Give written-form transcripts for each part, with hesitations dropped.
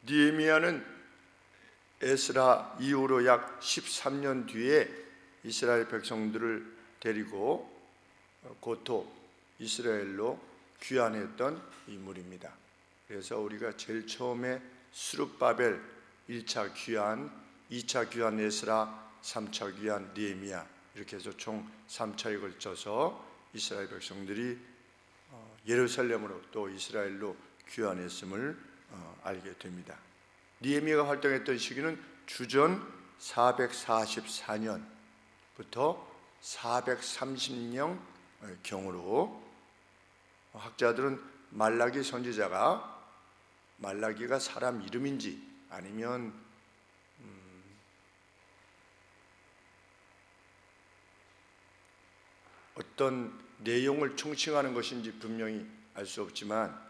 느헤미야는 에스라 이후로 약 13년 뒤에 이스라엘 백성들을 데리고 고토 이스라엘로 귀환했던 인물입니다. 그래서 우리가 제일 처음에 스룹바벨 1차 귀환, 2차 귀환 에스라, 3차 귀환 느헤미야, 이렇게 해서 총 3차에 걸쳐서 이스라엘 백성들이 예루살렘으로 또 이스라엘로 귀환했음을 알게 됩니다. 느헤미야가 활동했던 시기는 주전 444년부터 430년 경으로, 학자들은 말라기 선지자가 말라기가 사람 이름인지 아니면 어떤 내용을 총칭하는 것인지 분명히 알 수 없지만,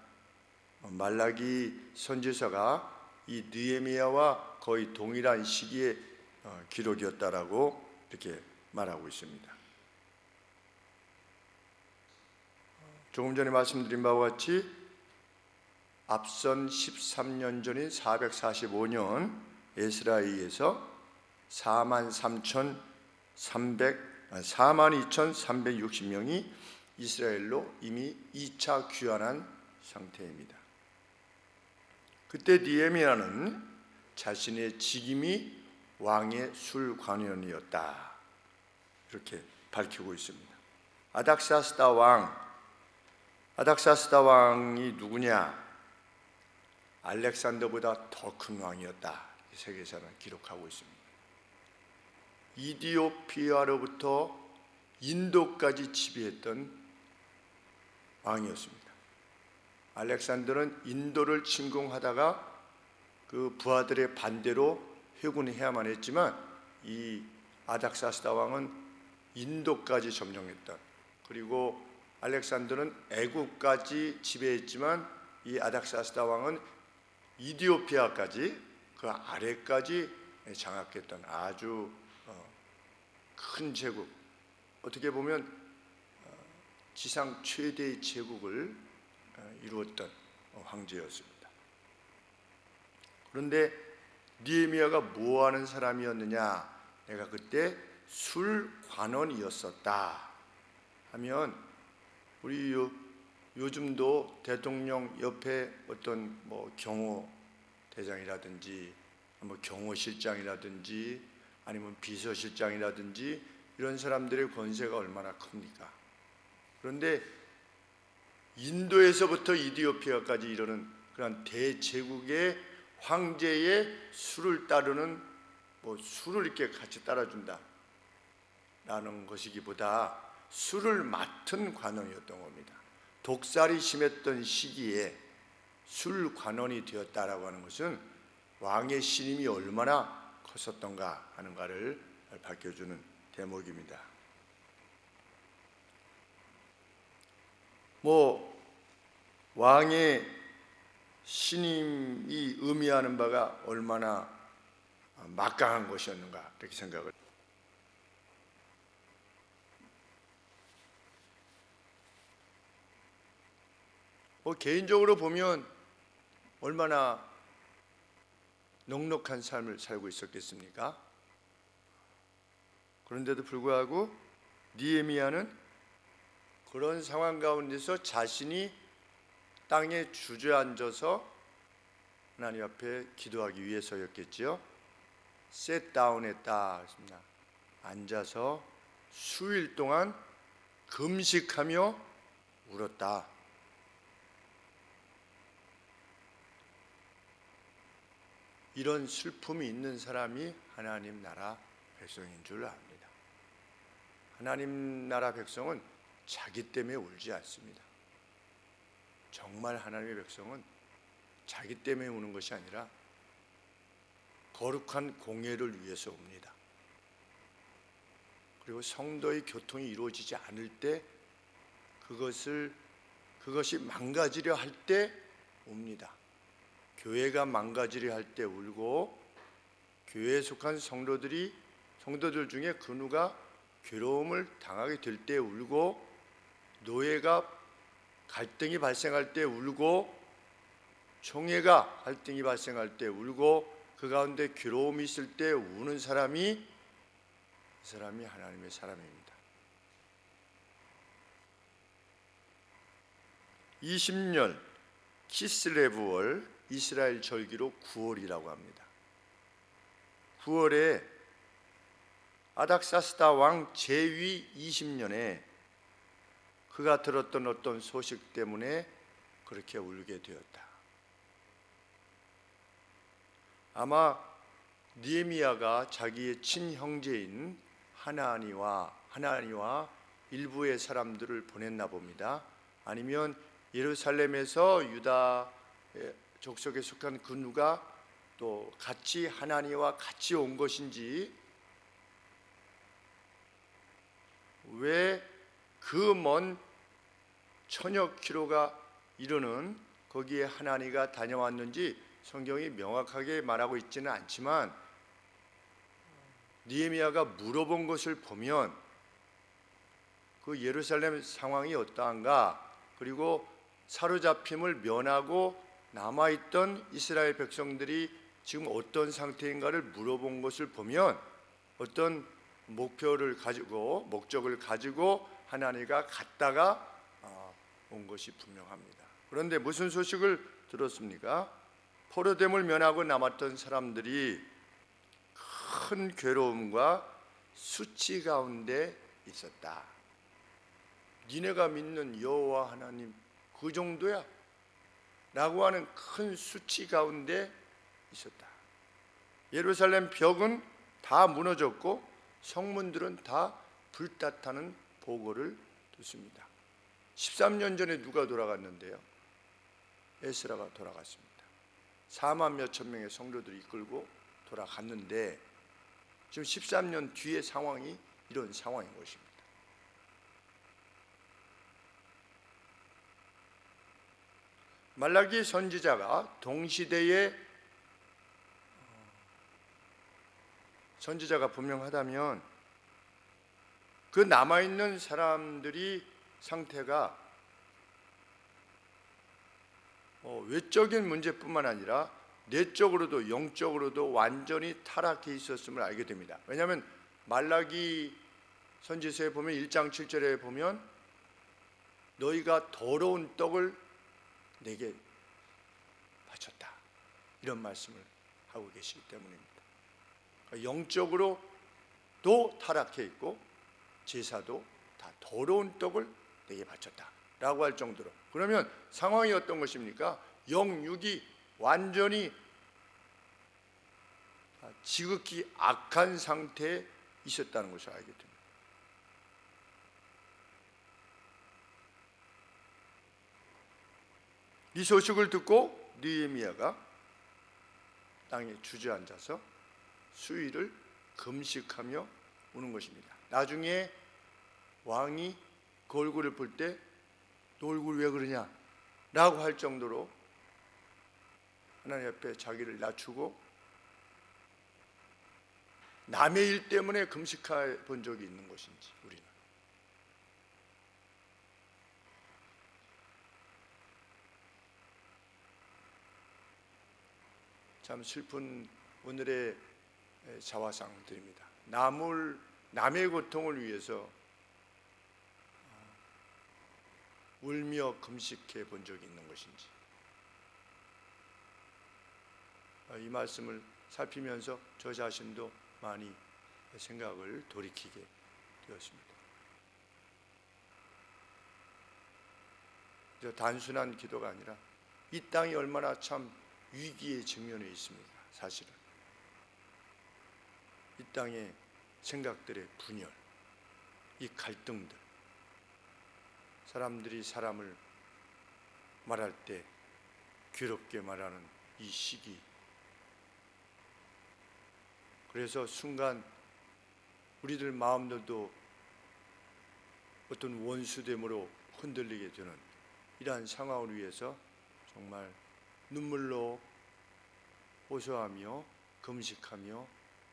말라기 선지서가 이 느헤미야와 거의 동일한 시기의 기록이었다라고 이렇게 말하고 있습니다. 조금 전에 말씀드린 바와 같이 앞선 13년 전인 445년 에스라에 의해서 42,360명이 이스라엘로 이미 2차 귀환한 상태입니다. 그때 느헤미야는 자신의 직임이 왕의 술관원이었다, 이렇게 밝히고 있습니다. 아닥사스다 왕이 누구냐? 알렉산더보다 더 큰 왕이었다, 세계사는 기록하고 있습니다. 이디오피아로부터 인도까지 지배했던 왕이었습니다. 알렉산더는 인도를 침공하다가 그 부하들의 반대로 회군해야만 했지만, 이 아닥사스다 왕은 인도까지 점령했던, 그리고 알렉산더는 애국까지 지배했지만 이 아닥사스다 왕은 이디오피아까지, 그 아래까지 장악했던 아주 큰 제국, 어떻게 보면 지상 최대의 제국을 이루었던 황제였습니다. 그런데 느헤미야가 뭐하는 사람이었느냐? 내가 그때 술관원이었었다 하면, 우리 요즘도 대통령 옆에 어떤 경호대장이라든지 경호실장이라든지 아니면 비서실장이라든지 이런 사람들의 권세가 얼마나 큽니까? 그런데 인도에서부터 이디오피아까지 이르는 그런 대제국의 황제의 술을 따르는, 술을 이렇게 같이 따라준다 라는 것이기보다 술을 맡은 관원이었던 겁니다. 독살이 심했던 시기에 술 관원이 되었다라고 하는 것은 왕의 신임이 얼마나 컸었던가 하는가를 밝혀주는 대목입니다. 왕의 신임이 의미하는 바가 얼마나 막강한 것이었는가, 이렇게 생각을. 개인적으로 보면 얼마나 넉넉한 삶을 살고 있었겠습니까? 그런데도 불구하고 느헤미야는 그런 상황 가운데서 자신이 땅에 주저앉아서 하나님 앞에 기도하기 위해서였겠지요. sit down 했다 했습니다. 앉아서 수일 동안 금식하며 울었다. 이런 슬픔이 있는 사람이 하나님 나라 백성인 줄 압니다. 하나님 나라 백성은 자기 때문에 울지 않습니다. 정말 하나님의 백성은 자기 때문에 우는 것이 아니라 거룩한 공예를 위해서 웁니다. 그리고 성도의 교통이 이루어지지 않을 때, 그것이 망가지려 할 때 웁니다. 교회가 망가지려 할 때 울고, 교회에 속한 성도들 중에 그 누가 괴로움을 당하게 될 때 울고, 노예가 갈등이 발생할 때 울고, 총애가 갈등이 발생할 때 울고 그 가운데 괴로움이 있을 때 우는 사람이 이 사람이 하나님의 사람입니다. 20년 키스레브월 이스라엘 절기로 9월이라고 합니다. 9월에 아닥사스다 왕 제위 20년에 그가 들었던 어떤 소식 때문에 그렇게 울게 되었다. 아마 느헤미야가 자기의 친형제인 하나니와 일부의 사람들을 보냈나 봅니다. 아니면 예루살렘에서 유다 족속에 속한 그 누가 또 같이 하나니와 같이 온 것인지, 왜 그 먼 천여 킬로가 이르는 거기에 하나니가 다녀왔는지 성경이 명확하게 말하고 있지는 않지만 느헤미야가 물어본 것을 보면 그 예루살렘 상황이 어떠한가, 그리고 사로잡힘을 면하고 남아있던 이스라엘 백성들이 지금 어떤 상태인가를 물어본 것을 보면 어떤 목적을 가지고 하나니가 갔다가 온 것이 분명합니다. 그런데 무슨 소식을 들었습니까? 포로됨을 면하고 남았던 사람들이 큰 괴로움과 수치 가운데 있었다. 니네가 믿는 여호와 하나님 그 정도야? 라고 하는 큰 수치 가운데 있었다. 예루살렘 벽은 다 무너졌고 성문들은 다 불탔다는 보고를 듣습니다. 13년 전에 누가 돌아갔는데요? 에스라가 돌아갔습니다. 4만 몇천 명의 성도들이 이끌고 돌아갔는데 지금 13년 뒤의 상황이 이런 상황인 것입니다. 말라기 선지자가 동시대의 선지자가 분명하다면 그 남아있는 사람들이 상태가 외적인 문제뿐만 아니라 내적으로도 영적으로도 완전히 타락해 있었음을 알게 됩니다. 왜냐하면 말라기 선지서에 보면 1장 7절에 보면 너희가 더러운 떡을 내게 바쳤다, 이런 말씀을 하고 계시기 때문입니다. 영적으로도 타락해 있고 제사도 다 더러운 떡을 내게 바쳤다 라고 할 정도로, 그러면 상황이 어떤 것입니까? 영육이 완전히 지극히 악한 상태에 있었다는 것을 알게 됩니다. 이 소식을 듣고 느헤미야가 땅에 주저앉아서 수일을 금식하며 우는 것입니다. 나중에 왕이 그 얼굴을 볼 때 너 얼굴 왜 그러냐 라고 할 정도로 하나님 앞에 자기를 낮추고, 남의 일 때문에 금식해 본 적이 있는 것인지 우리는. 참 슬픈 오늘의 자화상들입니다. 남의 고통을 위해서 울며 금식해 본 적이 있는 것인지, 이 말씀을 살피면서 저 자신도 많이 생각을 돌이키게 되었습니다. 단순한 기도가 아니라 이 땅이 얼마나 참 위기에 직면해 있습니다. 사실은 이 땅의 생각들의 분열, 이 갈등들, 사람들이 사람을 말할 때 괴롭게 말하는 이 시기, 그래서 순간 우리들 마음들도 어떤 원수됨으로 흔들리게 되는 이러한 상황을 위해서 정말 눈물로 호소하며 금식하며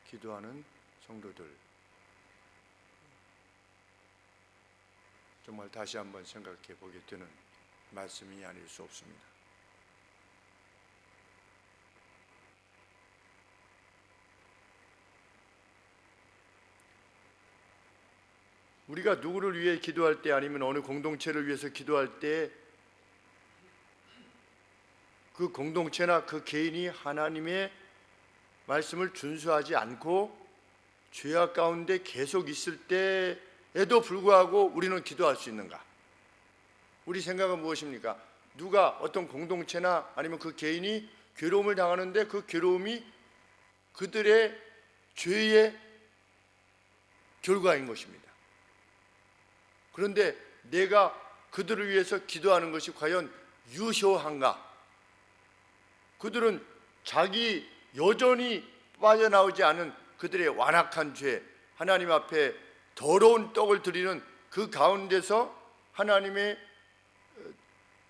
기도하는 성도들, 정말 다시 한번 생각해 보게 되는 말씀이 아닐 수 없습니다. 우리가 누구를 위해 기도할 때 아니면 어느 공동체를 위해서 기도할 때 그 공동체나 그 개인이 하나님의 말씀을 준수하지 않고 죄악 가운데 계속 있을 때에도 불구하고 우리는 기도할 수 있는가? 우리 생각은 무엇입니까? 누가 어떤 공동체나 아니면 그 개인이 괴로움을 당하는데 그 괴로움이 그들의 죄의 결과인 것입니다. 그런데 내가 그들을 위해서 기도하는 것이 과연 유효한가? 그들은 자기 여전히 빠져나오지 않은 그들의 완악한 죄, 하나님 앞에 더러운 떡을 드리는 그 가운데서 하나님의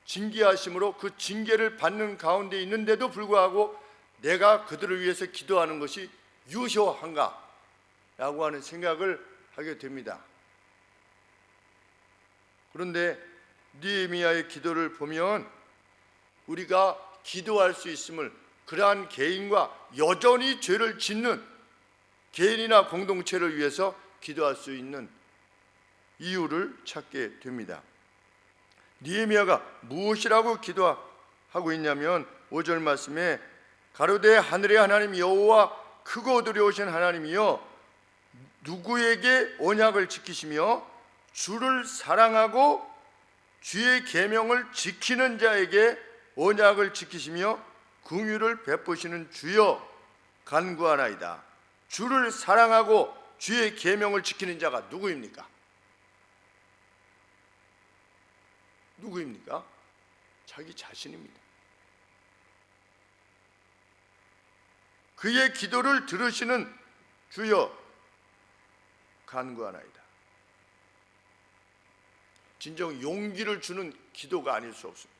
징계하심으로 그 징계를 받는 가운데 있는데도 불구하고 내가 그들을 위해서 기도하는 것이 유효한가? 라고 하는 생각을 하게 됩니다. 그런데 느헤미야의 기도를 보면 우리가 기도할 수 있음을, 그러한 개인과 여전히 죄를 짓는 개인이나 공동체를 위해서 기도할 수 있는 이유를 찾게 됩니다. 느헤미야가 무엇이라고 기도하고 있냐면 5절 말씀에 가로되 하늘의 하나님 여호와 크고 두려우신 하나님이여 누구에게 언약을 지키시며 주를 사랑하고 주의 계명을 지키는 자에게 언약을 지키시며 긍휼을 베푸시는 주여 간구하나이다. 주를 사랑하고 주의 계명을 지키는 자가 누구입니까? 누구입니까? 자기 자신입니다. 그의 기도를 들으시는 주여 간구하나이다. 진정 용기를 주는 기도가 아닐 수 없습니다.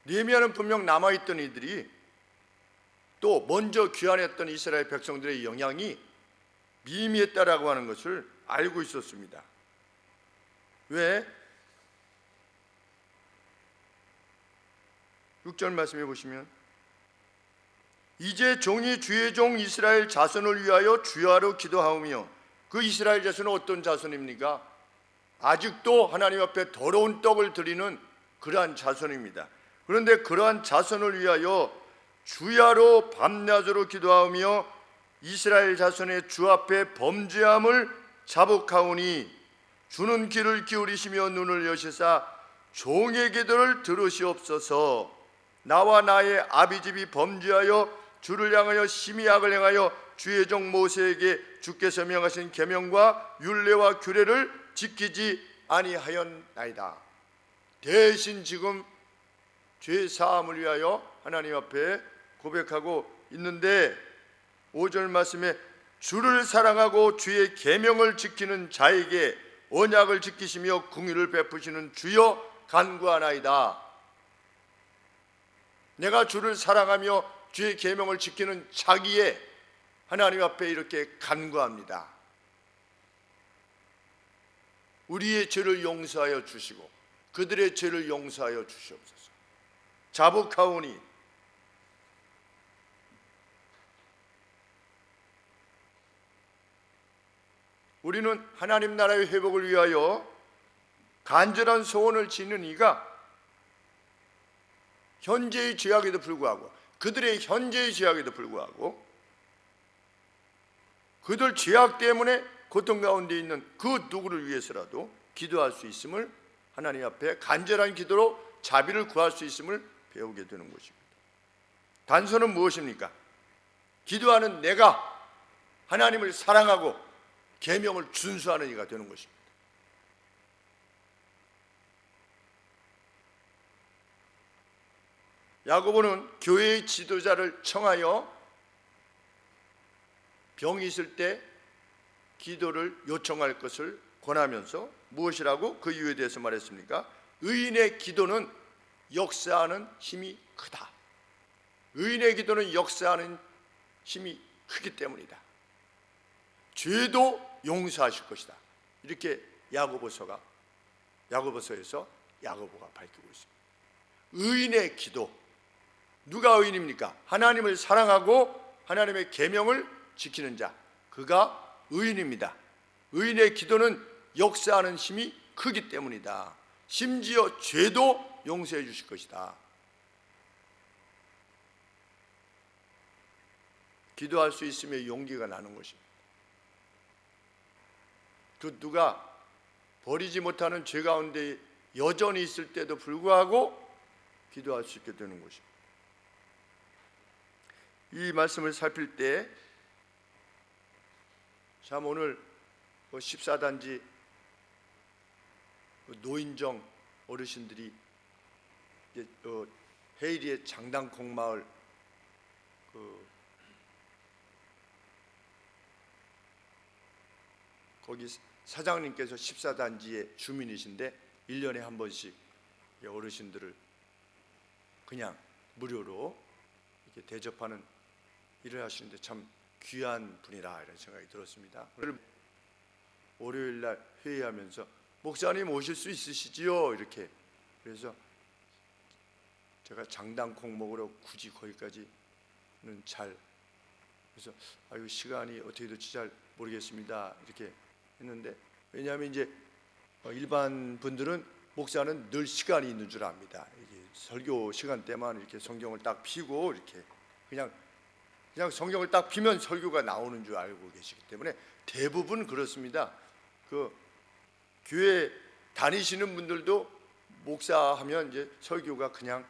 느헤미야는 분명 남아있던 이들이 또 먼저 귀환했던 이스라엘 백성들의 영향이 미미했다라고 하는 것을 알고 있었습니다. 왜? 6절 말씀해 보시면 이제 종이 주의 종 이스라엘 자손을 위하여 주야로 기도하오며, 그 이스라엘 자손은 어떤 자손입니까? 아직도 하나님 앞에 더러운 떡을 드리는 그러한 자손입니다. 그런데 그러한 자손을 위하여 주야로 밤낮으로 기도하오며 이스라엘 자손의 주 앞에 범죄함을 자복하오니 주는 귀를 기울이시며 눈을 여시사 종의 기도를 들으시옵소서. 나와 나의 아비집이 범죄하여 주를 향하여 심히 악을 행하여 주의 종 모세에게 주께서 명하신 계명과 율례와 규례를 지키지 아니하였나이다. 대신 지금 죄 사함을 위하여 하나님 앞에 고백하고 있는데 5절 말씀에 주를 사랑하고 주의 계명을 지키는 자에게 언약을 지키시며 긍휼을 베푸시는 주여 간구하나이다. 내가 주를 사랑하며 주의 계명을 지키는 자기의 하나님 앞에 이렇게 간구합니다. 우리의 죄를 용서하여 주시고 그들의 죄를 용서하여 주시옵소서. 자복하오니 우리는 하나님 나라의 회복을 위하여 간절한 소원을 짓는 이가 현재의 죄악에도 불구하고, 그들의 현재의 죄악에도 불구하고 그들 죄악 때문에 고통 가운데 있는 그 누구를 위해서라도 기도할 수 있음을, 하나님 앞에 간절한 기도로 자비를 구할 수 있음을 배우게 되는 것입니다. 단서는 무엇입니까? 기도하는 내가 하나님을 사랑하고 계명을 준수하는 이가 되는 것입니다. 야고보는 교회의 지도자를 청하여 병이 있을 때 기도를 요청할 것을 권하면서 무엇이라고 그 이유에 대해서 말했습니까? 의인의 기도는 역사하는 힘이 크다. 의인의 기도는 역사하는 힘이 크기 때문이다. 죄도 용서하실 것이다. 이렇게 야고보서에서 야고보가 밝히고 있습니다. 의인의 기도, 누가 의인입니까? 하나님을 사랑하고 하나님의 계명을 지키는 자, 그가 의인입니다. 의인의 기도는 역사하는 힘이 크기 때문이다. 심지어 죄도 용서해 주실 것이다. 기도할 수 있으면 용기가 나는 것입니다. 그 누가 버리지 못하는 죄 가운데 여전히 있을 때도 불구하고 기도할 수 있게 되는 것입니다. 이 말씀을 살필 때 참 오늘 14단지 노인정 어르신들이 헤이리의 장당콩마을 거기 사장님께서 14단지의 주민이신데 1년에 한 번씩 어르신들을 그냥 무료로 이렇게 대접하는 일을 하시는데 참 귀한 분이라 이런 생각이 들었습니다. 월요일 날 회의하면서 목사님 오실 수 있으시지요? 이렇게 그래서 제가 장당콩 먹으러 굳이 거기까지는 그래서 아유 시간이 어떻게 될지 잘 모르겠습니다. 이렇게 했는데 왜냐하면 이제 일반 분들은 목사는 늘 시간이 있는 줄 압니다. 이게 설교 시간 때만 이렇게 성경을 딱 펴고 이렇게 그냥 성경을 딱 펴면 설교가 나오는 줄 알고 계시기 때문에 대부분 그렇습니다. 그 교회 다니시는 분들도 목사하면 이제 설교가 그냥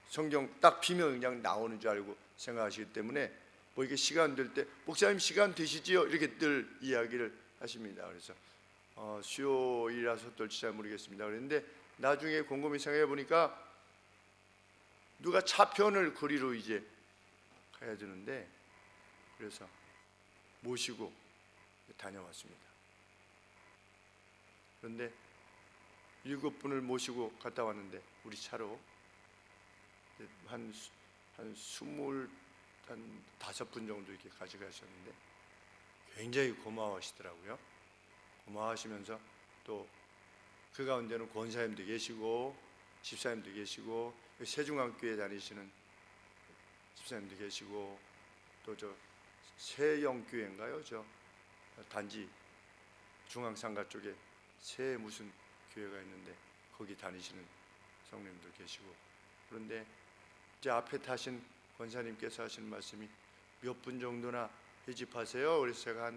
성경 딱 펴면 그냥 나오는 줄 알고 생각하시기 때문에 뭐 이게 시간 될 때 목사님 시간 되시지요? 이렇게 늘 이야기를 하십니다. 그래서 수요일이라서 어떨지 잘 모르겠습니다. 그런데 나중에 곰곰이 생각해 보니까 누가 차편을 거리로 이제 가야 되는데 그래서 모시고 다녀왔습니다. 그런데 7분을 모시고 갔다 왔는데 우리 차로 한 25분 정도 이렇게 가져가셨는데 굉장히 고마워하시더라고요. 고마워하시면서 또 그 가운데는 권사님도 계시고 집사님도 계시고 세중앙교회 다니시는 집사님도 계시고 또 저 세영교회인가요? 저 단지 중앙상가 쪽에 새 무슨 교회가 있는데 거기 다니시는 성님도 계시고 그런데 이제 앞에 타신 권사님께서 하시는 말씀이 몇 분 정도나 회집하세요? 그래서 제가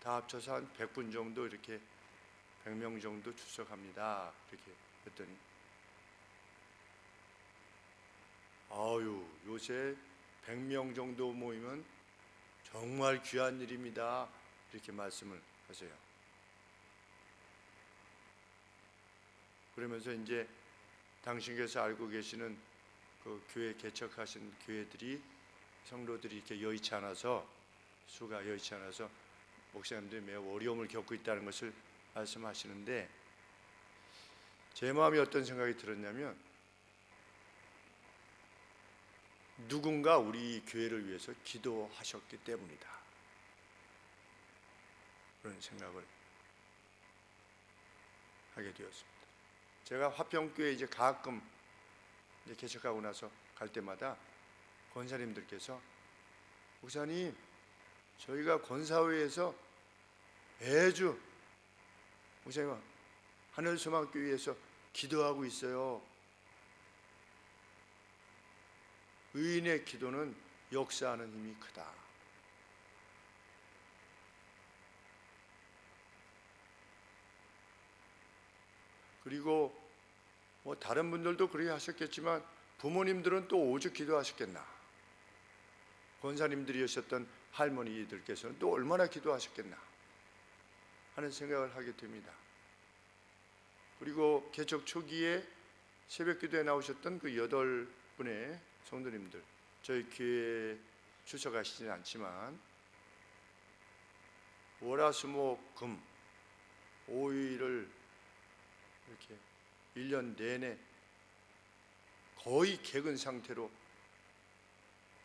다 합쳐서 한 100분 정도 이렇게 100명 정도 출석합니다. 이렇게 했더니 아유 요새 100명 정도 모이면 정말 귀한 일입니다. 이렇게 말씀을 하세요. 그러면서 이제 당신께서 알고 계시는 그 교회 개척하신 교회들이 성도들이 이렇게 여의치 않아서 수가 여의치 않아서 목사님들이 매우 어려움을 겪고 있다는 것을 말씀하시는데 제 마음이 어떤 생각이 들었냐면 누군가 우리 교회를 위해서 기도하셨기 때문이다. 그런 생각을 하게 되었습니다. 제가 화평교회 이제 가끔 이제 개척하고 나서 갈 때마다 권사님들께서 목사님 저희가 권사회에서 매주 목사님 하늘소망교회에서 기도하고 있어요. 의인의 기도는 역사하는 힘이 크다. 그리고 뭐 다른 분들도 그렇게 하셨겠지만 부모님들은 또 오죽 기도하셨겠나. 권사님들이셨던 할머니들께서는 또 얼마나 기도하셨겠나 하는 생각을 하게 됩니다. 그리고 개척 초기에 새벽기도에 나오셨던 그 8분의 성도님들 저희 교회에 출석하시지는 않지만 월화수목금 5일을 이렇게 1년 내내 거의 객은 상태로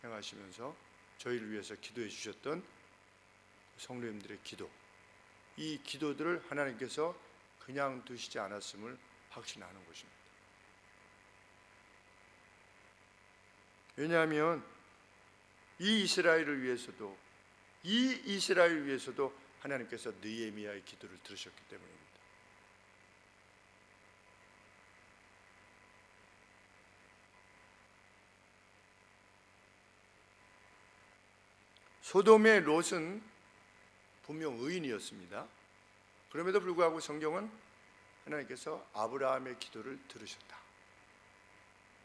행하시면서 저희를 위해서 기도해 주셨던 성도님들의 기도, 이 기도들을 하나님께서 그냥 두시지 않았음을 확신하는 것입니다. 왜냐하면 이 이스라엘을 위해서도 이 이스라엘 위해서도 하나님께서 느헤미야의 기도를 들으셨기 때문입니다. 소돔의 롯은 분명 의인이었습니다. 그럼에도 불구하고 성경은 하나님께서 아브라함의 기도를 들으셨다,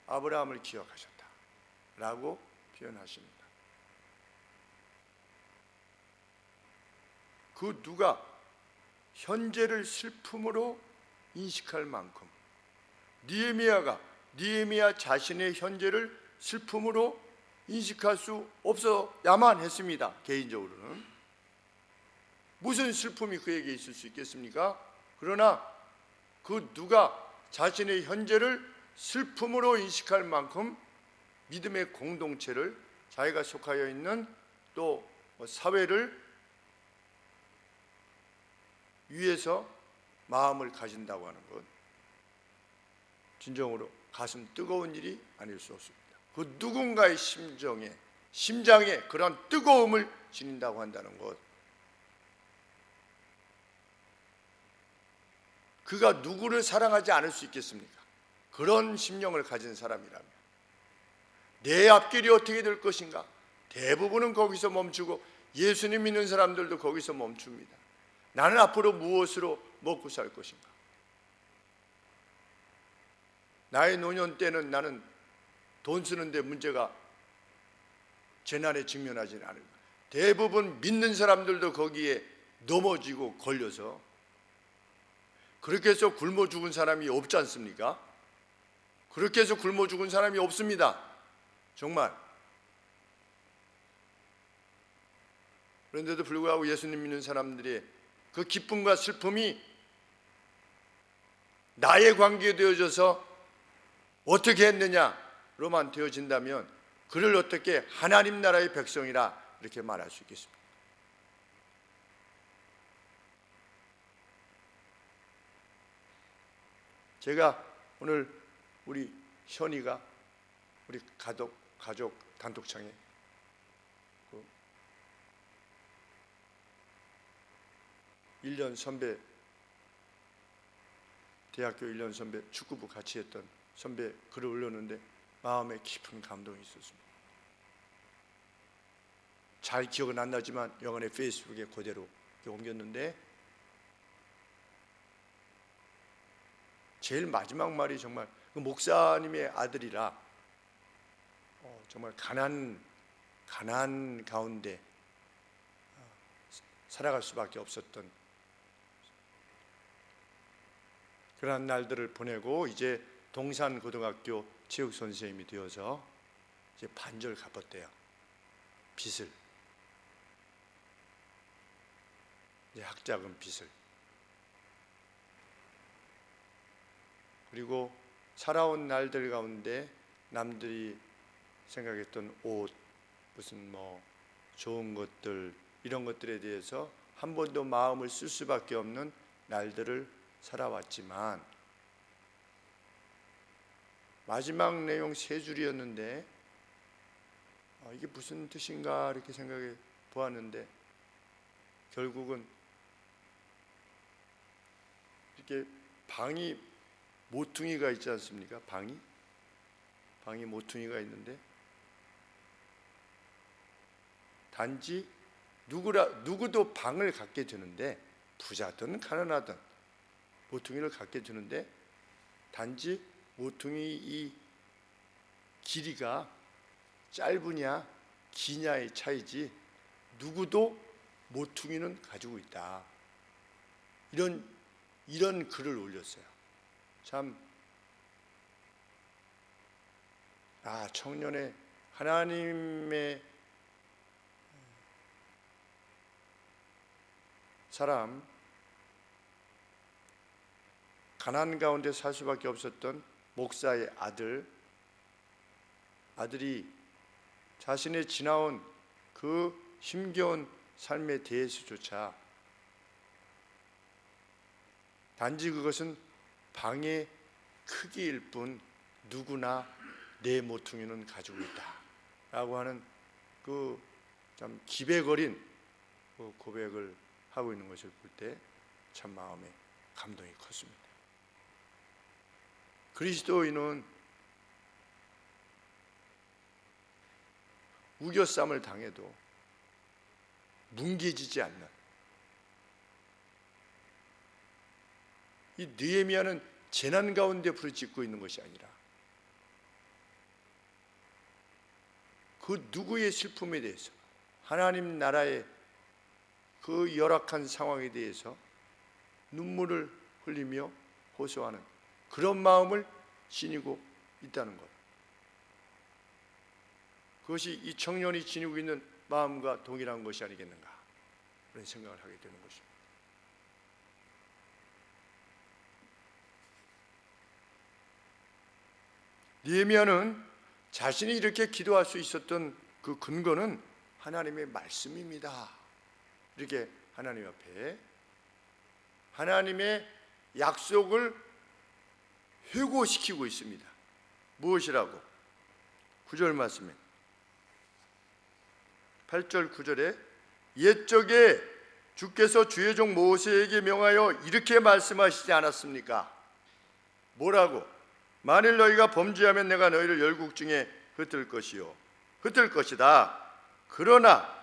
아브라함을 기억하셨다 라고 표현하십니다. 그 누가 현재를 슬픔으로 인식할 만큼 느헤미야 자신의 현재를 슬픔으로 인식할 수 없어야만 했습니다. 개인적으로는 무슨 슬픔이 그에게 있을 수 있겠습니까? 그러나 그 누가 자신의 현재를 슬픔으로 인식할 만큼 믿음의 공동체를, 자기가 속하여 있는 또 사회를 위해서 마음을 가진다고 하는 것, 진정으로 가슴 뜨거운 일이 아닐 수 없습니다. 그 누군가의 심장에 그런 뜨거움을 지닌다고 한다는 것, 그가 누구를 사랑하지 않을 수 있겠습니까? 그런 심령을 가진 사람이라면 내 앞길이 어떻게 될 것인가? 대부분은 거기서 멈추고 예수님 믿는 사람들도 거기서 멈춥니다. 나는 앞으로 무엇으로 먹고 살 것인가? 나의 노년 때는 나는 돈 쓰는데 문제가, 재난에 직면하지는 않을까? 대부분 믿는 사람들도 거기에 넘어지고 걸려서 그렇게 해서 굶어 죽은 사람이 없지 않습니까? 그렇게 해서 굶어 죽은 사람이 없습니다. 정말. 그런데도 불구하고 예수님 믿는 사람들의 그 기쁨과 슬픔이 나의 관계에 되어져서 어떻게 했느냐로만 되어진다면 그를 어떻게 하나님 나라의 백성이라 이렇게 말할 수 있겠습니까? 제가 오늘 우리 현이가 우리 가족 단톡창에 그 1년 선배, 대학교 1년 선배, 축구부 같이 했던 선배 글을 올렸는데 마음에 깊은 감동이 있었습니다. 잘 기억은 안 나지만 영원히 페이스북에 그대로 옮겼는데 제일 마지막 말이 정말 그 목사님의 아들이라 정말 가난 가운데 살아갈 수밖에 없었던 그런 날들을 보내고 이제 동산고등학교 체육 선생님이 되어서 이제 반절 갚았대요. 빚을, 이제 학자금 빚을. 그리고 살아온 날들 가운데 남들이 생각했던 옷, 무슨 좋은 것들, 이런 것들에 대해서 한 번도 마음을 쓸 수밖에 없는 날들을 살아왔지만 마지막 내용 세 줄이었는데 이게 무슨 뜻인가 이렇게 생각해 보았는데 결국은 이렇게 방이 모퉁이가 있지 않습니까? 방이 모퉁이가 있는데 단지 누구도 방을 갖게 되는데 부자든 가난하든 모퉁이를 갖게 되는데 단지 모퉁이 이 길이가 짧으냐 기냐의 차이지 누구도 모퉁이는 가지고 있다. 이런 글을 올렸어요. 참, 청년의 하나님의 사람, 가난 가운데 살 수밖에 없었던 목사의 아들이 자신의 지나온 그 힘겨운 삶에 대해서조차 단지 그것은 방의 크기일 뿐 누구나 내 모퉁이는 가지고 있다 라고 하는 그 참 기백어린 그 고백을 하고 있는 것을 볼 때 참 마음에 감동이 컸습니다. 그리스도인은 우겨쌈을 당해도 뭉개지지 않는, 이 느헤미야는 재난 가운데 부르짖고 있는 것이 아니라 그 누구의 슬픔에 대해서, 하나님 나라의 그 열악한 상황에 대해서 눈물을 흘리며 호소하는 그런 마음을 지니고 있다는 것, 그것이 이 청년이 지니고 있는 마음과 동일한 것이 아니겠는가, 그런 생각을 하게 되는 것입니다. 느헤미야는 자신이 이렇게 기도할 수 있었던 그 근거는 하나님의 말씀입니다. 이렇게 하나님 앞에 하나님의 약속을 회고시키고 있습니다. 무엇이라고? 9절 말씀에 8절 9절에 옛적에 주께서 주의 종 모세에게 명하여 이렇게 말씀하시지 않았습니까? 뭐라고? 만일 너희가 범죄하면 내가 너희를 열국 중에 흩을 것이다. 그러나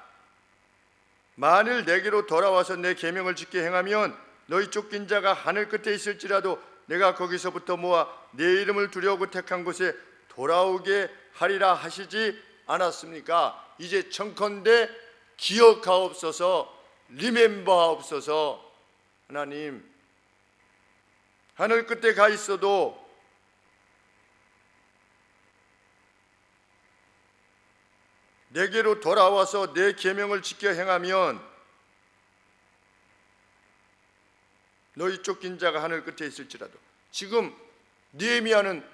만일 내게로 돌아와서 내 계명을 지켜 행하면 너희 쫓긴 자가 하늘 끝에 있을지라도 내가 거기서부터 모아 내 이름을 두려고 택한 곳에 돌아오게 하리라 하시지 않았습니까? 이제 청컨대 기억하옵소서, 리멤버하옵소서. 하나님, 하늘 끝에 가 있어도 내게로 돌아와서 내 계명을 지켜 행하면 너희 쫓긴 자가 하늘 끝에 있을지라도. 지금 느헤미야는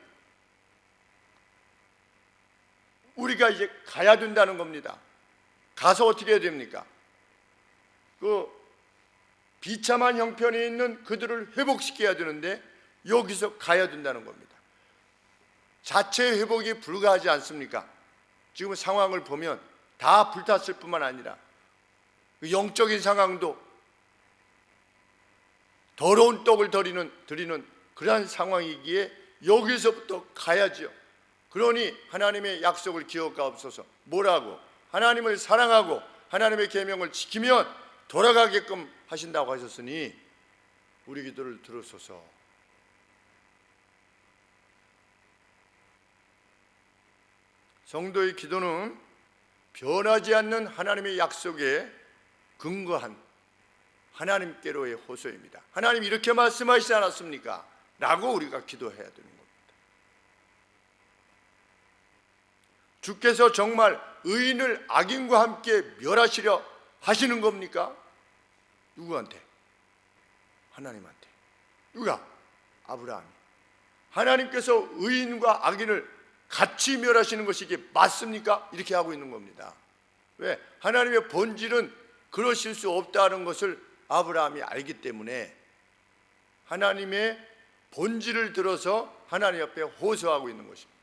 우리가 이제 가야 된다는 겁니다. 가서 어떻게 해야 됩니까? 그 비참한 형편에 있는 그들을 회복시켜야 되는데 여기서 가야 된다는 겁니다. 자체 회복이 불가하지 않습니까? 지금 상황을 보면 다 불탔을 뿐만 아니라 영적인 상황도 더러운 떡을 드리는 그러한 상황이기에 여기서부터 가야지요. 그러니 하나님의 약속을 기억하옵소서. 뭐라고? 하나님을 사랑하고 하나님의 계명을 지키면 돌아가게끔 하신다고 하셨으니 우리 기도를 들으소서. 성도의 기도는 변하지 않는 하나님의 약속에 근거한 하나님께로의 호소입니다. 하나님 이렇게 말씀하시지 않았습니까? 라고 우리가 기도해야 되는 겁니다. 주께서 정말 의인을 악인과 함께 멸하시려 하시는 겁니까? 누구한테? 하나님한테. 누가? 아브라함이. 하나님께서 의인과 악인을 같이 멸하시는 것이 이게 맞습니까? 이렇게 하고 있는 겁니다. 왜? 하나님의 본질은 그러실 수 없다는 것을 아브라함이 알기 때문에 하나님의 본질을 들어서 하나님 앞에 호소하고 있는 것입니다.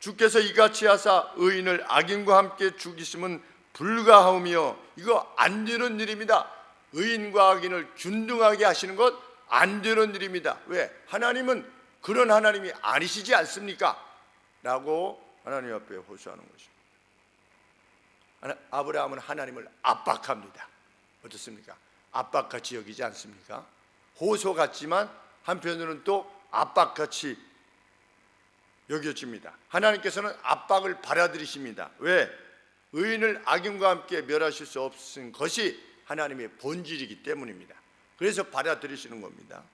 주께서 이같이 하사 의인을 악인과 함께 죽이심은 불가하오며, 이거 안 되는 일입니다. 의인과 악인을 균등하게 하시는 것 안 되는 일입니다. 왜? 하나님은 그런 하나님이 아니시지 않습니까? 라고 하나님 앞에 호소하는 것입니다. 아브라함은 하나님을 압박합니다. 어떻습니까? 압박같이 여기지 않습니까? 호소 같지만 한편으로는 또 압박같이 여겨집니다. 하나님께서는 압박을 받아들이십니다. 왜? 의인을 악인과 함께 멸하실 수 없은 것이 하나님의 본질이기 때문입니다. 그래서 받아들이시는 겁니다.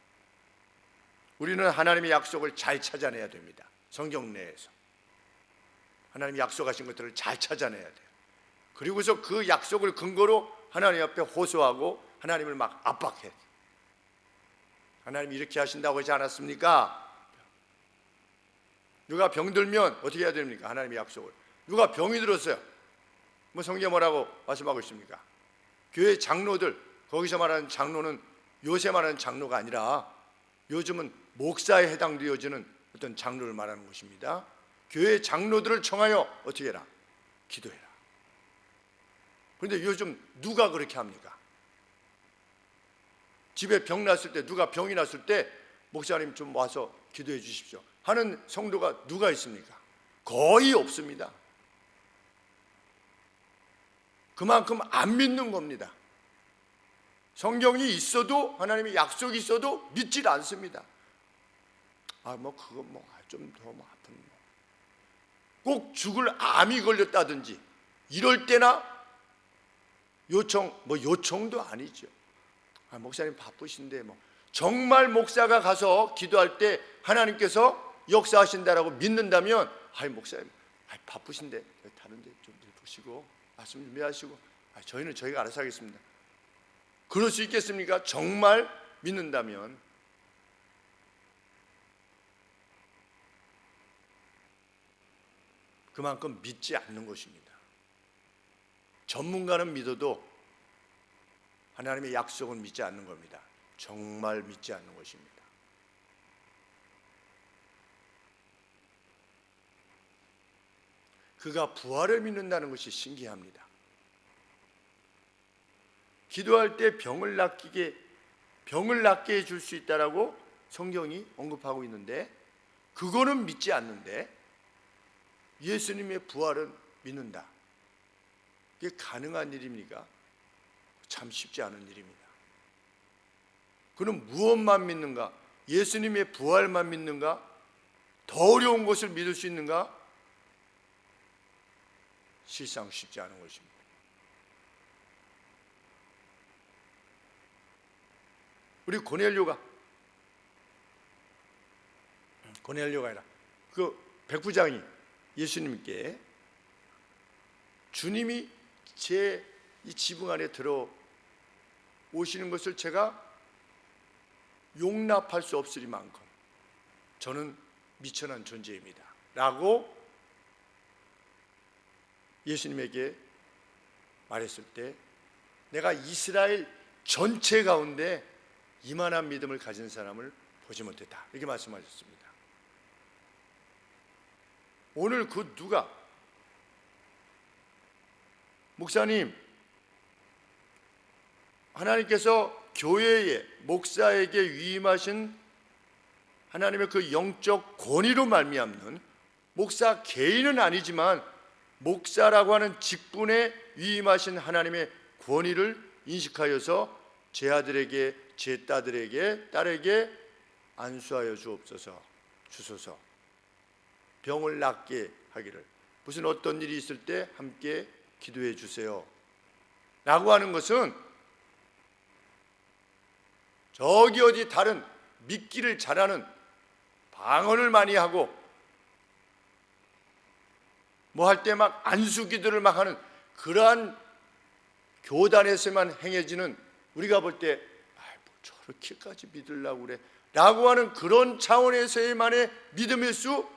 우리는 하나님의 약속을 잘 찾아내야 됩니다. 성경 내에서 하나님이 약속하신 것들을 잘 찾아내야 돼요. 그리고서 그 약속을 근거로 하나님 앞에 호소하고 하나님을 막 압박해. 하나님이 이렇게 하신다고 하지 않았습니까? 누가 병들면 어떻게 해야 됩니까? 하나님의 약속을. 누가 병이 들었어요. 뭐 성경에 뭐라고 말씀하고 있습니까? 교회 장로들, 거기서 말하는 장로는 요새 말하는 장로가 아니라 요즘은 목사에 해당되어지는 어떤 장로를 말하는 것입니다. 교회 장로들을 청하여 어떻게 해라? 기도해라. 그런데 요즘 누가 그렇게 합니까? 집에 병 났을 때, 누가 병이 났을 때 목사님 좀 와서 기도해 주십시오 하는 성도가 누가 있습니까? 거의 없습니다. 그만큼 안 믿는 겁니다. 성경이 있어도, 하나님의 약속이 있어도 믿질 않습니다. 그거 좀 더 아픈 꼭 죽을 암이 걸렸다든지 이럴 때나 요청도 아니죠. 목사님 바쁘신데 정말 목사가 가서 기도할 때 하나님께서 역사하신다라고 믿는다면 목사님 바쁘신데 다른 데 좀 보시고 말씀 준비하시고 저희는 저희가 알아서 하겠습니다. 그럴 수 있겠습니까? 정말 믿는다면. 그만큼 믿지 않는 것입니다. 전문가는 믿어도 하나님의 약속은 믿지 않는 겁니다. 정말 믿지 않는 것입니다. 그가 부활을 믿는다는 것이 신기합니다. 기도할 때 병을 낫게 해줄 수 있다라고 성경이 언급하고 있는데 그거는 믿지 않는데 예수님의 부활은 믿는다. 이게 가능한 일입니까? 참 쉽지 않은 일입니다. 그럼 무엇만 믿는가? 예수님의 부활만 믿는가? 더 어려운 것을 믿을 수 있는가? 실상 쉽지 않은 것입니다. 우리 고넬료가 아니라 그 백부장이 예수님께 주님이 제 이 지붕 안에 들어오시는 것을 제가 용납할 수 없으리만큼 저는 미천한 존재입니다 라고 예수님에게 말했을 때 내가 이스라엘 전체 가운데 이만한 믿음을 가진 사람을 보지 못했다 이렇게 말씀하셨습니다. 오늘 그 누가 목사님 하나님께서 교회에 목사에게 위임하신 하나님의 그 영적 권위로 말미암는 목사 개인은 아니지만 목사라고 하는 직분에 위임하신 하나님의 권위를 인식하여서 제 아들에게 제 딸에게 안수하여 주소서 병을 낫게 하기를 무슨 어떤 일이 있을 때 함께 기도해 주세요 라고 하는 것은 저기 어디 다른 믿기를 잘하는 방언을 많이 하고 할 때 막 안수 기도를 막 하는 그러한 교단에서만 행해지는 우리가 볼 때 저렇게까지 믿으려고 그래 라고 하는 그런 차원에서의만의 믿음일 수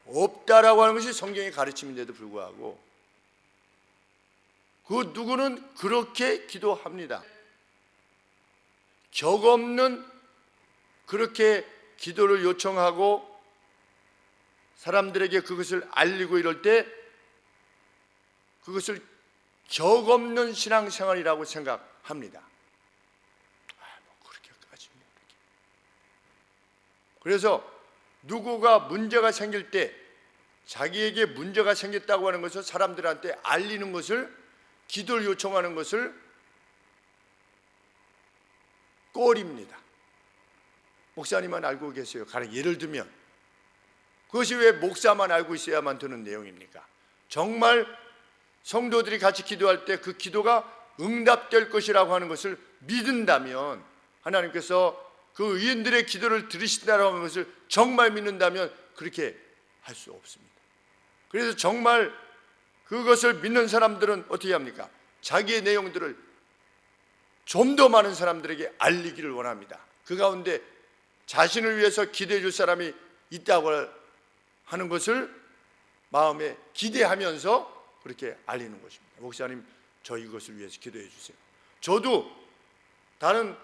없다라고 하는 것이 성경의 가르침인데도 불구하고 그 누구는 그렇게 기도합니다. 격없는 그렇게 기도를 요청하고 사람들에게 그것을 알리고 이럴 때 그것을 격없는 신앙생활이라고 생각합니다. 그렇게까지 모르게. 그래서 누구가 문제가 생길 때 자기에게 문제가 생겼다고 하는 것을 사람들한테 알리는 것을 기도를 요청하는 것을 꼴입니다. 목사님만 알고 계세요. 가령 예를 들면 그것이 왜 목사만 알고 있어야만 되는 내용입니까? 정말 성도들이 같이 기도할 때 그 기도가 응답될 것이라고 하는 것을 믿는다면 하나님께서 그 의인들의 기도를 들으신다라고 하는 것을 정말 믿는다면 그렇게 할 수 없습니다. 그래서 정말 그것을 믿는 사람들은 어떻게 합니까? 자기의 내용들을 좀 더 많은 사람들에게 알리기를 원합니다. 그 가운데 자신을 위해서 기도해 줄 사람이 있다고 하는 것을 마음에 기대하면서 그렇게 알리는 것입니다. 목사님, 저 이것을 위해서 기도해 주세요. 저도 다른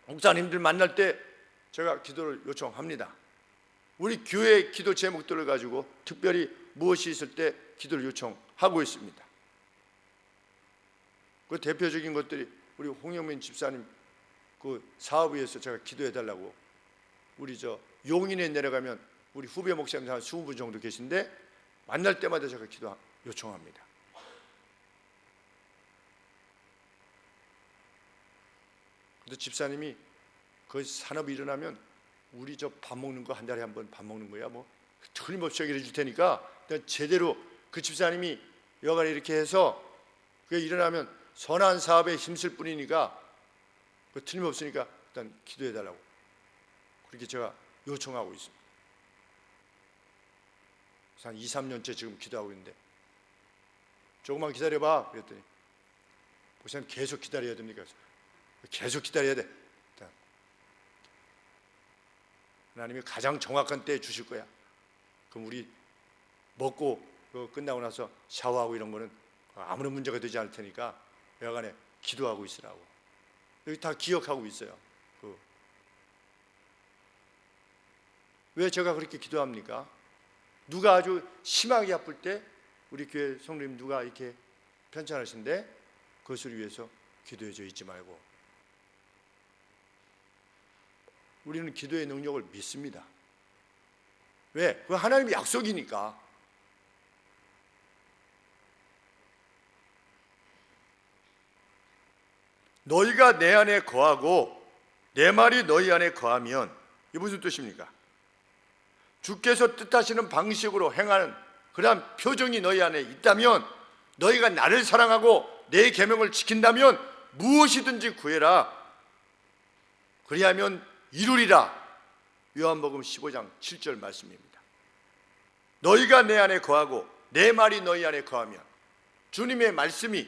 목사님들 만날 때 제가 기도를 요청합니다. 우리 교회 기도 제목들을 가지고 특별히 무엇이 있을 때 기도를 요청하고 있습니다. 그 대표적인 것들이 우리 홍영민 집사님 그 사업을 위해서 제가 기도해 달라고, 우리 저 용인에 내려가면 우리 후배 목사님 한 20분 정도 계신데 만날 때마다 제가 기도 요청합니다. 근데 집사님이 그 산업이 일어나면 우리 저 밥 먹는 거 한 달에 한 번 밥 먹는 거야 뭐 틀림없이 얘기해 줄 테니까 일단 제대로 그 집사님이 여간에 이렇게 해서 그게 일어나면 선한 사업에 힘쓸 뿐이니까 그 틀림없으니까 일단 기도해 달라고 그렇게 제가 요청하고 있습니다. 한 2, 3년째 지금 기도하고 있는데 조금만 기다려봐 그랬더니 목사님 계속 기다려야 됩니까? 계속 기다려야 돼. 하나님이 가장 정확한 때에 주실 거야. 그럼 우리 먹고 끝나고 나서 샤워하고 이런 거는 아무런 문제가 되지 않을 테니까 여간에 기도하고 있으라고. 여기 다 기억하고 있어요. 왜 제가 그렇게 기도합니까? 누가 아주 심하게 아플 때 우리 교회 성도님 누가 이렇게 편찮으신데 그것을 위해서 기도해줘 잊지 말고. 우리는 기도의 능력을 믿습니다. 왜? 그건 하나님의 약속이니까. 너희가 내 안에 거하고 내 말이 너희 안에 거하면 이게 무슨 뜻입니까? 주께서 뜻하시는 방식으로 행하는 그러한 표정이 너희 안에 있다면, 너희가 나를 사랑하고 내 계명을 지킨다면 무엇이든지 구해라. 그리하면 이루리라. 요한복음 15장 7절 말씀입니다. 너희가 내 안에 거하고 내 말이 너희 안에 거하면, 주님의 말씀이,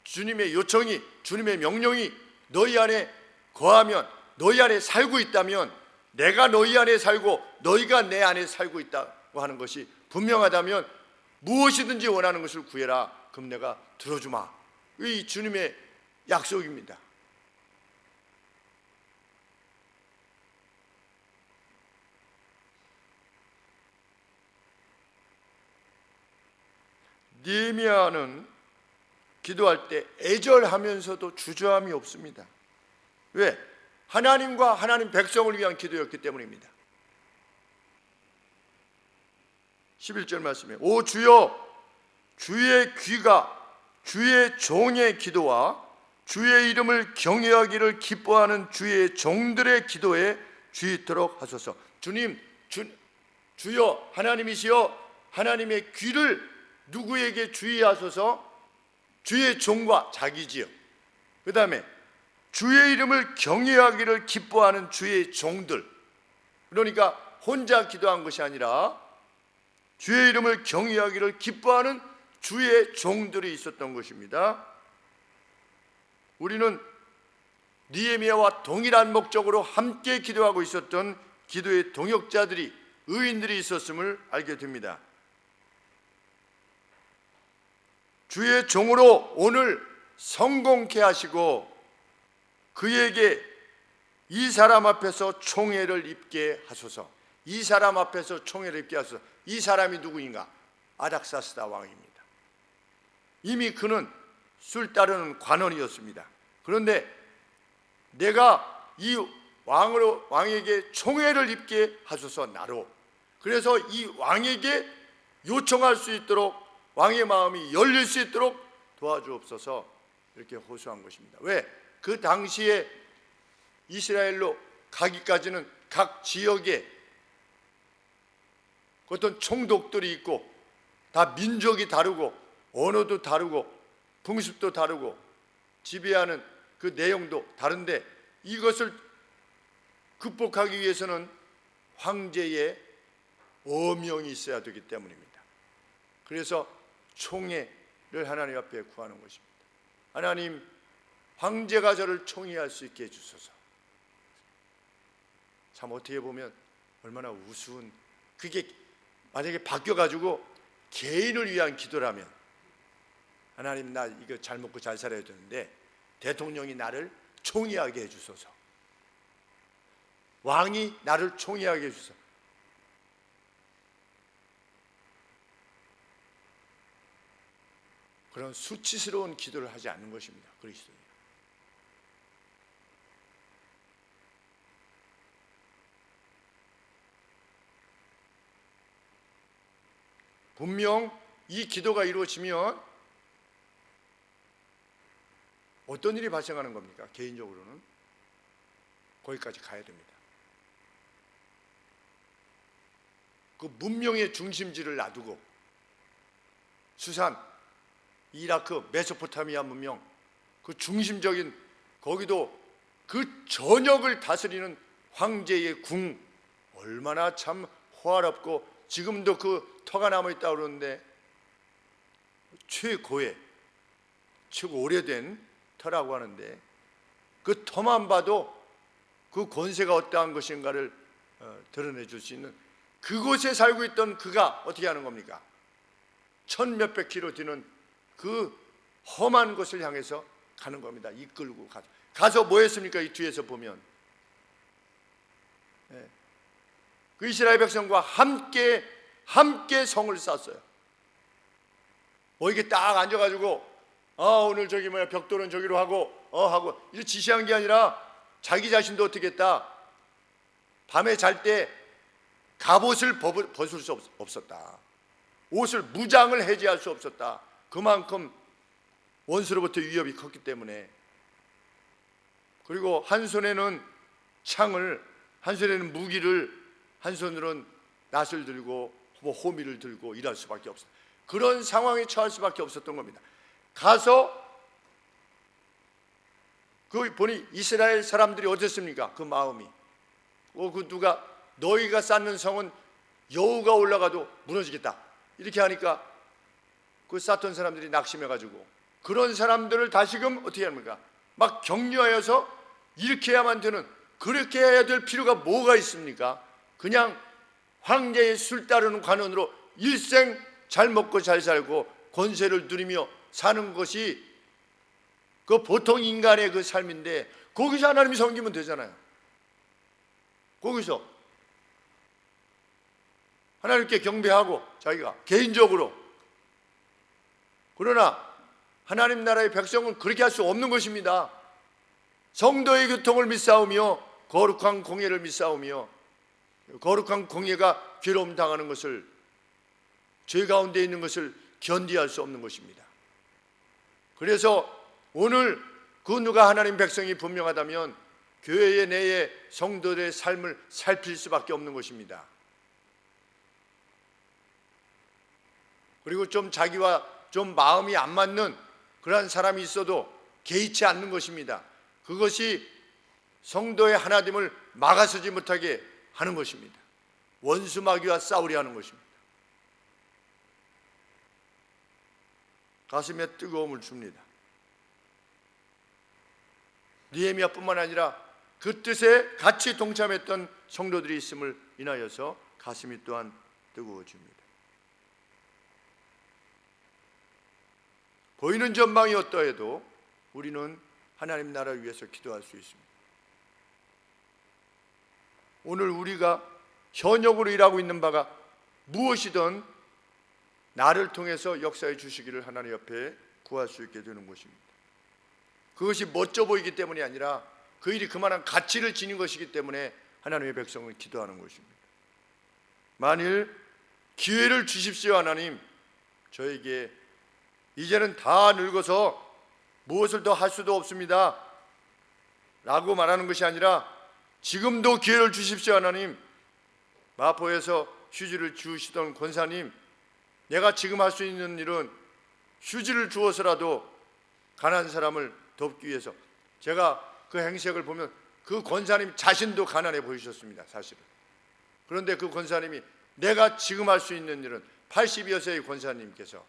주님의 요청이, 주님의 명령이 너희 안에 거하면, 너희 안에 살고 있다면, 내가 너희 안에 살고 너희가 내 안에 살고 있다고 하는 것이 분명하다면 무엇이든지 원하는 것을 구해라. 그럼 내가 들어주마. 이 주님의 약속입니다. 느헤미야는 기도할 때 애절하면서도 주저함이 없습니다. 왜? 하나님과 하나님 백성을 위한 기도였기 때문입니다. 11절 말씀에 오 주여, 주의 귀가 주의 종의 기도와 주의 이름을 경외하기를 기뻐하는 주의 종들의 기도에 주의토록 하소서. 주님, 주여 하나님이시여, 하나님의 귀를 누구에게 주의하소서? 주의 종과 자기지요. 그 다음에 주의 이름을 경외하기를 기뻐하는 주의 종들. 그러니까 혼자 기도한 것이 아니라 주의 이름을 경외하기를 기뻐하는 주의 종들이 있었던 것입니다. 우리는 느헤미야와 동일한 목적으로 함께 기도하고 있었던 기도의 동역자들이, 의인들이 있었음을 알게 됩니다. 주의 종으로 오늘 성공케 하시고 그에게 이 사람 앞에서 총애를 입게 하소서. 이 사람 앞에서 총애를 입게 하소서. 이 사람이 누구인가? 아닥사스다 왕입니다. 이미 그는 술 따르는 관원이었습니다. 그런데 내가 이 왕에게 총애를 입게 하소서 나로. 그래서 이 왕에게 요청할 수 있도록, 왕의 마음이 열릴 수 있도록 도와주옵소서, 이렇게 호소한 것입니다. 왜? 그 당시에 이스라엘로 가기까지는 각 지역에 어떤 총독들이 있고 다 민족이 다르고 언어도 다르고 풍습도 다르고 지배하는 그 내용도 다른데, 이것을 극복하기 위해서는 황제의 어명이 있어야 되기 때문입니다. 그래서 총애를 하나님 앞에 구하는 것입니다. 하나님, 황제가 저를 총애할 수 있게 해주소서. 참 어떻게 보면 얼마나 우스운, 그게 만약에 바뀌어가지고 개인을 위한 기도라면, 하나님 나 이거 잘 먹고 잘 살아야 되는데 대통령이 나를 총애하게 해주소서, 왕이 나를 총애하게 해주소서. 그런 수치스러운 기도를 하지 않는 것입니다. 그리스도는. 분명 이 기도가 이루어지면 어떤 일이 발생하는 겁니까? 개인적으로는 거기까지 가야 됩니다. 그 문명의 중심지를 놔두고 수산, 이라크, 메소포타미아 문명, 그 중심적인 거기도 그 전역을 다스리는 황제의 궁, 얼마나 참 호화롭고 지금도 그 터가 남아있다고 그러는데 최고의 최고 오래된 터라고 하는데 그 터만 봐도 그 권세가 어떠한 것인가를 드러내 줄 수 있는 그곳에 살고 있던 그가 어떻게 하는 겁니까? 천 몇백 킬로 되는 그 험한 곳을 향해서 가는 겁니다. 이끌고 가서 뭐 했습니까? 이 뒤에서 보면 그 이스라엘 백성과 함께 성을 쌓았어요. 뭐 이게 딱 앉아가지고 오늘 저기 벽돌은 저기로 하고 이렇게 지시한 게 아니라 자기 자신도 어떻게 했다. 밤에 잘 때 갑옷을 벗을 수 없었다. 옷을 무장을 해제할 수 없었다. 그만큼 원수로부터 위협이 컸기 때문에. 그리고 한 손에는 창을, 한 손에는 무기를, 한 손으로는 낫을 들고 호미를 들고 일할 수밖에 없었다. 그런 상황에 처할 수밖에 없었던 겁니다. 가서 그 보니 이스라엘 사람들이 어땠습니까? 그 마음이 그 누가 너희가 쌓는 성은 여우가 올라가도 무너지겠다 이렇게 하니까 그 쌓던 사람들이 낙심해가지고 그런 사람들을 다시금 어떻게 합니까? 막 격려하여서 이렇게 해야만 되는, 그렇게 해야 될 필요가 뭐가 있습니까? 그냥 황제의 술 따르는 관원으로 일생 잘 먹고 잘 살고 권세를 누리며 사는 것이 그 보통 인간의 그 삶인데 거기서 하나님이 섬기면 되잖아요. 거기서 하나님께 경배하고 자기가 개인적으로. 그러나 하나님 나라의 백성은 그렇게 할 수 없는 것입니다. 성도의 교통을 믿사오며 거룩한 공예를 믿사오며 거룩한 공예가 괴로움 당하는 것을, 죄 가운데 있는 것을 견디할 수 없는 것입니다. 그래서 오늘 그 누가 하나님 백성이 분명하다면 교회 내의 성도들의 삶을 살필 수밖에 없는 것입니다. 그리고 좀 자기와 좀 마음이 안 맞는 그러한 사람이 있어도 개의치 않는 것입니다. 그것이 성도의 하나됨을 막아서지 못하게 하는 것입니다. 원수 마귀와 싸우려 하는 것입니다. 가슴에 뜨거움을 줍니다. 느헤미야뿐만 아니라 그 뜻에 같이 동참했던 성도들이 있음을 인하여서 가슴이 또한 뜨거워집니다. 보이는 전망이 어떠해도 우리는 하나님 나라를 위해서 기도할 수 있습니다. 오늘 우리가 현역으로 일하고 있는 바가 무엇이든 나를 통해서 역사해 주시기를 하나님 옆에 구할 수 있게 되는 것입니다. 그것이 멋져 보이기 때문이 아니라 그 일이 그만한 가치를 지닌 것이기 때문에 하나님의 백성은 기도하는 것입니다. 만일 기회를 주십시오 하나님, 저에게 이제는 다 늙어서 무엇을 더 할 수도 없습니다 라고 말하는 것이 아니라 지금도 기회를 주십시오 하나님, 마포에서 휴지를 주시던 권사님, 내가 지금 할 수 있는 일은 휴지를 주어서라도 가난한 사람을 돕기 위해서. 제가 그 행색을 보면 그 권사님 자신도 가난해 보이셨습니다, 사실은. 그런데 그 권사님이 내가 지금 할 수 있는 일은 80여 세의 권사님께서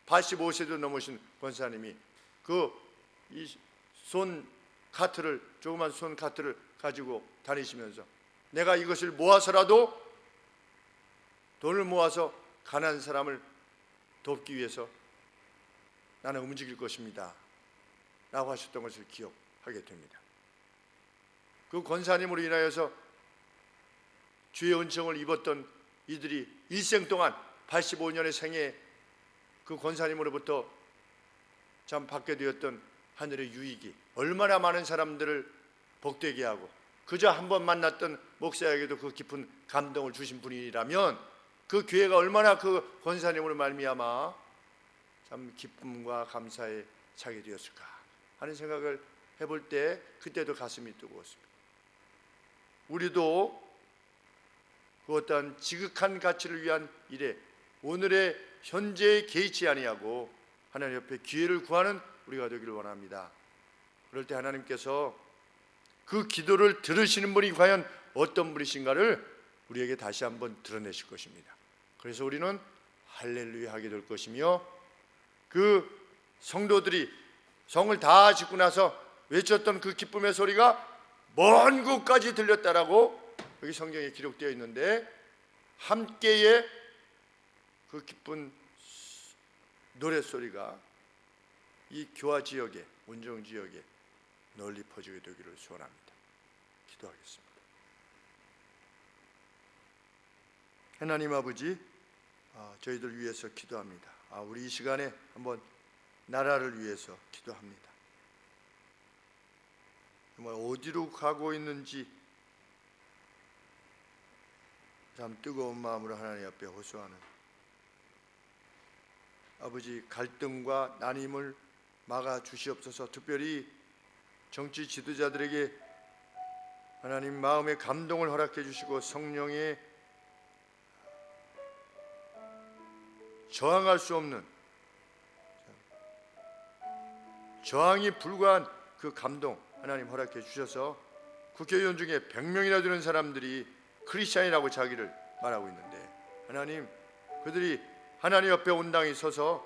85세도 넘으신 권사님이 조그만 손 카트를 가지고 다니시면서 내가 이것을 모아서라도 돈을 모아서 가난한 사람을 돕기 위해서 나는 움직일 것입니다 라고 하셨던 것을 기억하게 됩니다. 그 권사님으로 인하여서 주의 은총을 입었던 이들이 일생 동안 85년의 생애 그 권사님으로부터 참 받게 되었던 하늘의 유익이 얼마나 많은 사람들을 복되게 하고 그저 한 번 만났던 목사에게도 그 깊은 감동을 주신 분이라면 그 교회가 얼마나 그 권사님으로 말미암아 참 기쁨과 감사에 차게 되었을까 하는 생각을 해볼 때 그때도 가슴이 뜨거웠습니다. 우리도 그 어떠한 지극한 가치를 위한 일에 오늘의 현재에 개의치 아니하고 하나님 옆에 기회를 구하는 우리가 되기를 원합니다. 그럴 때 하나님께서 그 기도를 들으시는 분이 과연 어떤 분이신가를 우리에게 다시 한번 드러내실 것입니다. 그래서 우리는 할렐루야 하게 될 것이며 그 성도들이 성을 다 짓고 나서 외쳤던 그 기쁨의 소리가 먼 곳까지 들렸다라고 여기 성경에 기록되어 있는데 함께의 그 기쁜 노랫소리가 이 교화 지역에 온정 지역에 널리 퍼지게 되기를 소원합니다. 기도하겠습니다. 하나님 아버지, 저희들 위해서 기도합니다. 우리 이 시간에 한번 나라를 위해서 기도합니다. 정말 어디로 가고 있는지 참 뜨거운 마음으로 하나님 앞에 호소하는 아버지, 갈등과 나님을 막아 주시옵소서. 특별히 정치 지도자들에게 하나님 마음의 감동을 허락해 주시고 성령의 저항할 수 없는, 저항이 불가한 그 감동 하나님 허락해 주셔서 국회의원 중에 100명이나 되는 사람들이 크리스찬이라고 자기를 말하고 있는데 하나님, 그들이 하나님 옆에 온당히 서서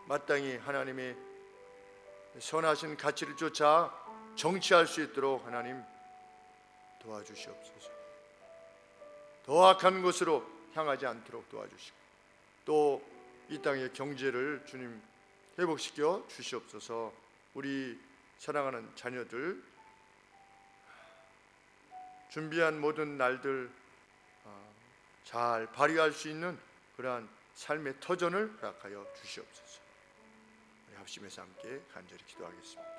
마땅히 하나님의 선하신 가치를 쫓아 정치할 수 있도록 하나님 도와주시옵소서. 더 악한 곳으로 향하지 않도록 도와주시고 또 이 땅의 경제를 주님 회복시켜 주시옵소서. 우리 사랑하는 자녀들 준비한 모든 날들 잘 발휘할 수 있는 그러한 삶의 터전을 허락하여 주시옵소서. 우리 합심해서 함께 간절히 기도하겠습니다.